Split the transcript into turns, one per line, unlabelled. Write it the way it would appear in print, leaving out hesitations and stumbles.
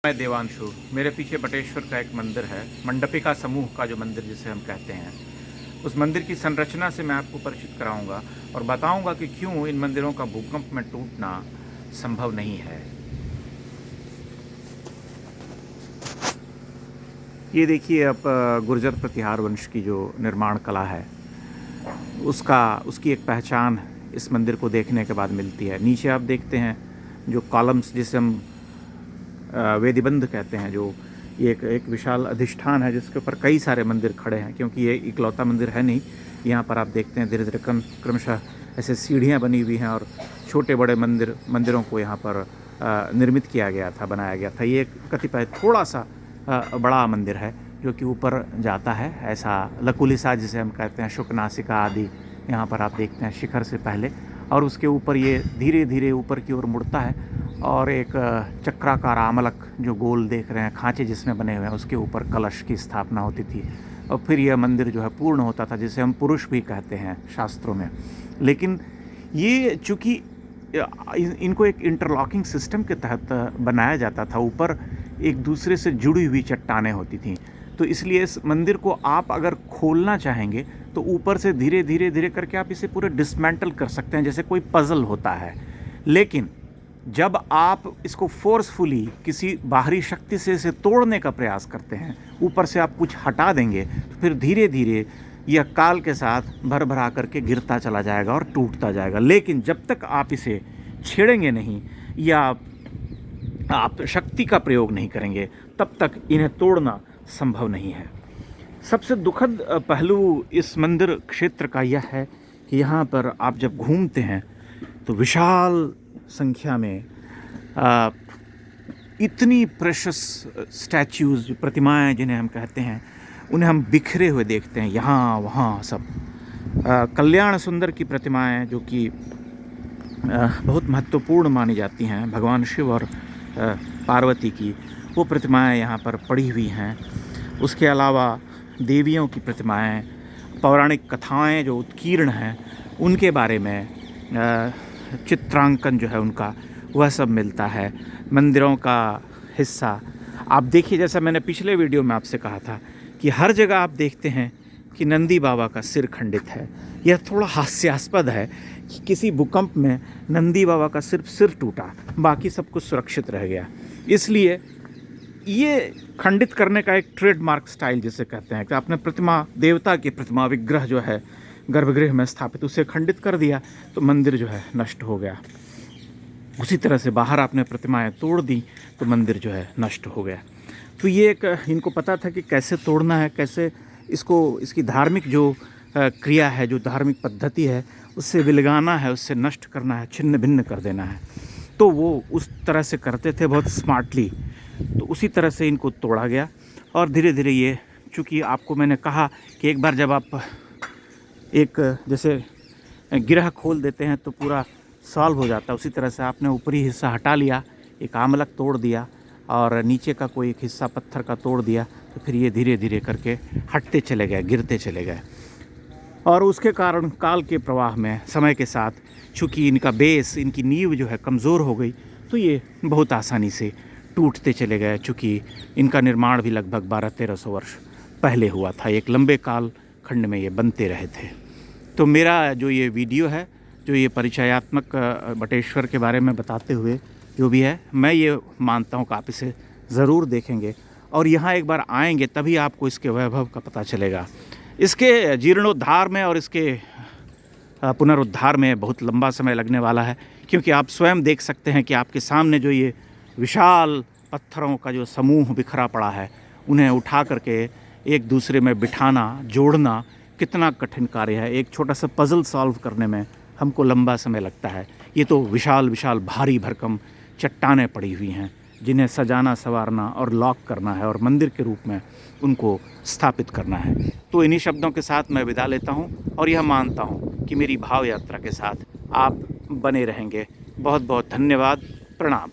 मैं देवांशु। मेरे पीछे बटेश्वर का एक मंदिर है, मंडपिका समूह का जो मंदिर जिसे हम कहते हैं। उस मंदिर की संरचना से मैं आपको परिचित कराऊंगा और बताऊंगा कि क्यों इन मंदिरों का भूकंप में टूटना संभव नहीं है। ये देखिए, अब गुर्जर प्रतिहार वंश की जो निर्माण कला है उसकी एक पहचान इस मंदिर को देखने के बाद मिलती है। नीचे आप देखते हैं जो कॉलम्स, जिसे हम वेदिबंध कहते हैं, जो ये एक विशाल अधिष्ठान है जिसके ऊपर कई सारे मंदिर खड़े हैं, क्योंकि ये इकलौता मंदिर है नहीं। यहाँ पर आप देखते हैं धीरे धीरे क्रमशः ऐसे सीढ़ियाँ बनी हुई हैं और छोटे बड़े मंदिरों को यहाँ पर निर्मित किया गया था, बनाया गया था। ये कतिपय थोड़ा सा बड़ा मंदिर है जो कि ऊपर जाता है, ऐसा लकुलिसा जिसे हम कहते हैं, शुकनासिका आदि यहाँ पर आप देखते हैं शिखर से पहले, और उसके ऊपर ये धीरे धीरे ऊपर की ओर मुड़ता है और एक चक्राकार आमलक जो गोल देख रहे हैं, खांचे जिसमें बने हुए हैं, उसके ऊपर कलश की स्थापना होती थी और फिर यह मंदिर जो है पूर्ण होता था, जिसे हम पुरुष भी कहते हैं शास्त्रों में। लेकिन ये चूँकि इनको एक इंटरलॉकिंग सिस्टम के तहत बनाया जाता था, ऊपर एक दूसरे से जुड़ी हुई चट्टानें होती थीं, तो इसलिए इस मंदिर को आप अगर खोलना चाहेंगे तो ऊपर से धीरे धीरे धीरे करके आप इसे पूरे डिसमेंटल कर सकते हैं, जैसे कोई पज़ल होता है। लेकिन जब आप इसको फोर्सफुली किसी बाहरी शक्ति से इसे तोड़ने का प्रयास करते हैं, ऊपर से आप कुछ हटा देंगे, तो फिर धीरे धीरे यह काल के साथ भर भरा करके गिरता चला जाएगा और टूटता जाएगा। लेकिन जब तक आप इसे छेड़ेंगे नहीं या आप शक्ति का प्रयोग नहीं करेंगे, तब तक इन्हें तोड़ना संभव नहीं है। सबसे दुखद पहलू इस मंदिर क्षेत्र का यह है कि यहाँ पर आप जब घूमते हैं तो विशाल संख्या में इतनी प्रेशस स्टैच्यूज़, प्रतिमाएं जिन्हें हम कहते हैं, उन्हें हम बिखरे हुए देखते हैं यहाँ वहाँ सब। कल्याण सुंदर की प्रतिमाएं जो कि बहुत महत्वपूर्ण मानी जाती हैं, भगवान शिव और पार्वती की, वो प्रतिमाएं यहाँ पर पड़ी हुई हैं। उसके अलावा देवियों की प्रतिमाएं, पौराणिक कथाएं जो उत्कीर्ण हैं, उनके बारे में चित्रांकन जो है उनका, वह सब मिलता है। मंदिरों का हिस्सा आप देखिए, जैसा मैंने पिछले वीडियो में आपसे कहा था कि हर जगह आप देखते हैं कि नंदी बाबा का सिर खंडित है। यह थोड़ा हास्यास्पद है कि किसी भूकंप में नंदी बाबा का सिर्फ सिर टूटा, बाकी सब कुछ सुरक्षित रह गया। इसलिए ये खंडित करने का एक ट्रेडमार्क स्टाइल जिसे कहते हैं कि आपने प्रतिमा, देवता की प्रतिमा, विग्रह जो है गर्भगृह में स्थापित, उसे खंडित कर दिया तो मंदिर जो है नष्ट हो गया। उसी तरह से बाहर आपने प्रतिमाएं तोड़ दी तो मंदिर जो है नष्ट हो गया। तो ये एक इनको पता था कि कैसे तोड़ना है, कैसे इसकी धार्मिक जो क्रिया है, जो धार्मिक पद्धति है, उससे विलगाना है, उससे नष्ट करना है, छिन्न भिन्न कर देना है। तो वो उस तरह से करते थे बहुत स्मार्टली। तो उसी तरह से इनको तोड़ा गया और धीरे धीरे ये, चूँकि आपको मैंने कहा कि एक बार जब आप एक जैसे गिरह खोल देते हैं तो पूरा सॉल्व हो जाता है, उसी तरह से आपने ऊपरी हिस्सा हटा लिया, एक आमलक तोड़ दिया और नीचे का कोई एक हिस्सा पत्थर का तोड़ दिया, तो फिर ये धीरे धीरे करके हटते चले गए, गिरते चले गए। और उसके कारण काल के प्रवाह में समय के साथ, चूँकि इनका बेस, इनकी नींव जो है कमज़ोर हो गई, तो ये बहुत आसानी से टूटते चले गए। चूँकि इनका निर्माण भी लगभग 1200-1300 वर्ष पहले हुआ था, एक लंबे काल खंड में ये बनते रहे थे। तो मेरा जो ये वीडियो है, जो ये परिचयात्मक बटेश्वर के बारे में बताते हुए जो भी है, मैं ये मानता हूँ कि आप इसे ज़रूर देखेंगे और यहाँ एक बार आएंगे, तभी आपको इसके वैभव का पता चलेगा। इसके जीर्णोद्धार में और इसके पुनरुद्धार में बहुत लंबा समय लगने वाला है, क्योंकि आप स्वयं देख सकते हैं कि आपके सामने जो ये विशाल पत्थरों का जो समूह बिखरा पड़ा है, उन्हें उठा करके एक दूसरे में बिठाना, जोड़ना कितना कठिन कार्य है। एक छोटा सा पज़ल सॉल्व करने में हमको लंबा समय लगता है। ये तो विशाल विशाल भारी भरकम चट्टानें पड़ी हुई हैं, जिन्हें सजाना, संवारना और लॉक करना है और मंदिर के रूप में उनको स्थापित करना है। तो इन्हीं शब्दों के साथ मैं विदा लेता हूँ और यह मानता हूँ कि मेरी भाव यात्रा के साथ आप बने रहेंगे। बहुत बहुत धन्यवाद। प्रणाम।